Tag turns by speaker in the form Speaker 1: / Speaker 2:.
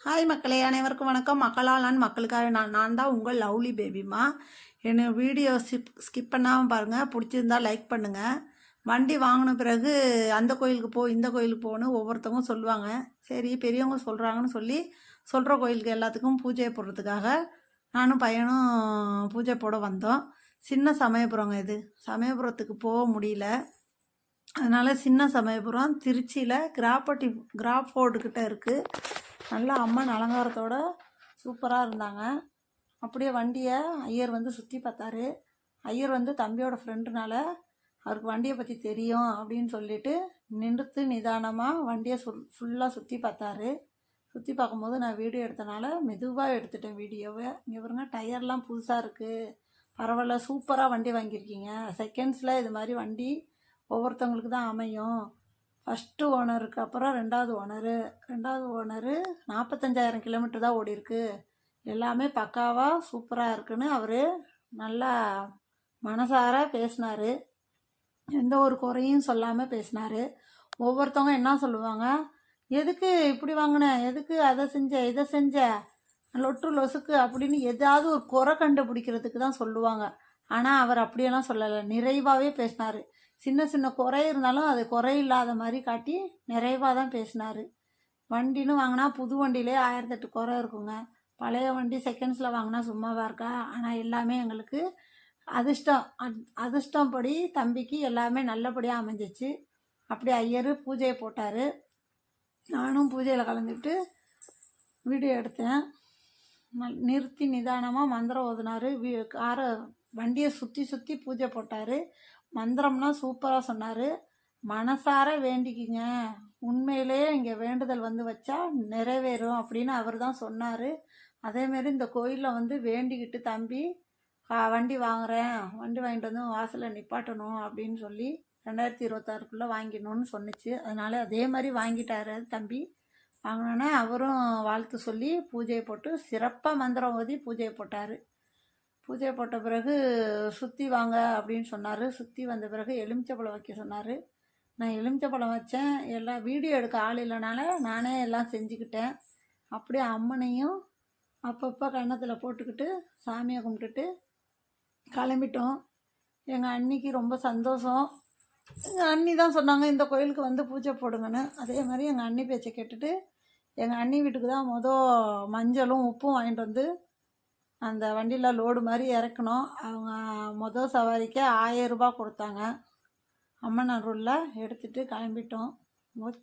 Speaker 1: Hi மக்களே, அனைவருக்கும் வணக்கம். மக்களால் நான் மக்களுக்காக நான் தான் உங்கள் லவ்லி பேபிமா. என்ன வீடியோ ஸ்கிப் பண்ணாமல் பாருங்கள். பிடிச்சிருந்தா லைக் பண்ணுங்கள். வண்டி வாங்கின பிறகு அந்த கோயிலுக்கு போ, இந்த கோயிலுக்கு போகணும் ஒவ்வொருத்தவங்க சொல்லுவாங்க. சரி, பெரியவங்க சொல்கிறாங்கன்னு சொல்லி சொல்கிற கோயிலுக்கு எல்லாத்துக்கும் பூஜை போடுறதுக்காக நானும் பையனும் பூஜை போட வந்தோம். சின்ன சமயபுரங்க இது. சமயபுரத்துக்கு போக முடியல. அதனால் சின்ன சமயபுரம் திருச்சியில் கிராஃபோர்டுக்கிட்ட இருக்குது. நல்லா அம்மன் அலங்காரத்தோடு சூப்பராக இருந்தாங்க. அப்படியே வண்டியை ஐயர் வந்து சுற்றி பார்த்தாரு. ஐயர் வந்து தம்பியோட ஃப்ரெண்டுனால அவருக்கு வண்டியை பற்றி தெரியும் அப்படின்னு சொல்லிட்டு நிறுத்து நிதானமாக வண்டியை ஃபுல்லாக சுற்றி பார்த்தாரு. சுற்றி பார்க்கும்போது நான் வீடியோ எடுத்தனால மெதுவாக எடுத்துட்டேன் வீடியோவை. இங்கே பாருங்க, டயர்லாம் புதுசாக இருக்குது. பரவாயில்ல, சூப்பராக வண்டி வாங்கியிருக்கீங்க. செகண்ட்ஸில் இது மாதிரி வண்டி ஒவ்வொருத்தவங்களுக்கு தான் அமையும். ஃபஸ்ட்டு ஓனருக்கு அப்புறம் ரெண்டாவது ஓனரு 45,000 கிலோமீட்டர் தான் ஓடிருக்கு. எல்லாமே பக்காவாக சூப்பராக இருக்குன்னு அவர் நல்லா மனசார பேசினார். எந்த ஒரு குறையும் சொல்லாமல் பேசினார். ஒவ்வொருத்தவங்க என்ன சொல்லுவாங்க, எதுக்கு இப்படி வாங்கினேன், எதுக்கு அதை செஞ்ச இதை செஞ்ச, லொட்டு லொசுக்கு அப்படின்னு ஏதாவது ஒரு குறை கண்டுபிடிக்கிறதுக்கு தான் சொல்லுவாங்க. ஆனால் அவர் அப்படியெல்லாம் சொல்லலை, நிறைவாகவே பேசினார். சின்ன சின்ன குறை இருந்தாலும் அது குறை இல்லாத மாதிரி காட்டி நிறைவாக தான் பேசினார். வண்டின்னு வாங்கினா புது வண்டியிலே 1008 குறை இருக்குங்க. பழைய வண்டி செகண்ட்ஸில் வாங்கினா சும்மாவாக இருக்கா? ஆனால் எல்லாமே எங்களுக்கு அதிர்ஷ்டம் படி தம்பிக்கு எல்லாமே நல்லபடியாக அமைஞ்சிச்சு. அப்படி ஐயர் பூஜையை போட்டார். நானும் பூஜையில் கலந்துட்டு வீடியோ எடுத்தேன். நிறுத்தி நிதானமாக மந்திரம் ஓதுனார். வண்டியை சுற்றி பூஜை போட்டார். மந்திரம்னா சூப்பராக சொன்னார். மனசார வேண்டிக்கிங்க, உண்மையிலே இங்கே வேண்டுதல் வந்து வச்சா நிறைவேறும் அப்படின்னு அவர் தான் சொன்னார். அதேமாரி இந்த கோயிலில் வந்து வேண்டிக்கிட்டு தம்பி வண்டி வாங்குகிறேன், வண்டி வாங்கிட்டு வந்து வாசலில் நிப்பாட்டணும் அப்படின்னு சொல்லி 2026 வாங்கிடணும்னு சொன்னிச்சு. அதனால் அதே மாதிரி வாங்கிட்டாரு தம்பி. வாங்கினோன்னே அவரும் வாழ்த்து சொல்லி பூஜையை போட்டு சிறப்பாக மந்திரம் ஓதி பூஜையை போட்டார். பூஜை போட்ட பிறகு சுற்றி வாங்க அப்படின்னு சொன்னார். சுற்றி வந்த பிறகு எலுமிச்சப்பழம் வைக்க சொன்னார். நான் எலுமிச்சப்பழம் வச்சேன். எல்லாம் வீடியோ எடுக்க ஆள் இல்லைனால நானே எல்லாம் செஞ்சுக்கிட்டேன். அப்படியே அம்மனையும் அப்பப்போ கன்னத்தில் போட்டுக்கிட்டு சாமியை கும்பிட்டுட்டு கிளம்பிட்டோம். எங்கள் அண்ணிக்கு ரொம்ப சந்தோஷம். எங்கள் அண்ணி தான் சொன்னாங்க இந்த கோயிலுக்கு வந்து பூஜை போடுங்கன்னு. அதே மாதிரி எங்கள் அண்ணி பேச்சை கேட்டுட்டு எங்கள் அண்ணி வீட்டுக்கு தான் மஞ்சளும் உப்பும் வாங்கிட்டு வந்து அந்த வண்டியில் லோடு மாதிரி இறக்கணும். அவங்க சவாரிக்கே 1000 ரூபா கொடுத்தாங்க. அம்மன் அருளில் எடுத்துகிட்டு கிளம்பிட்டோம். ஓகே.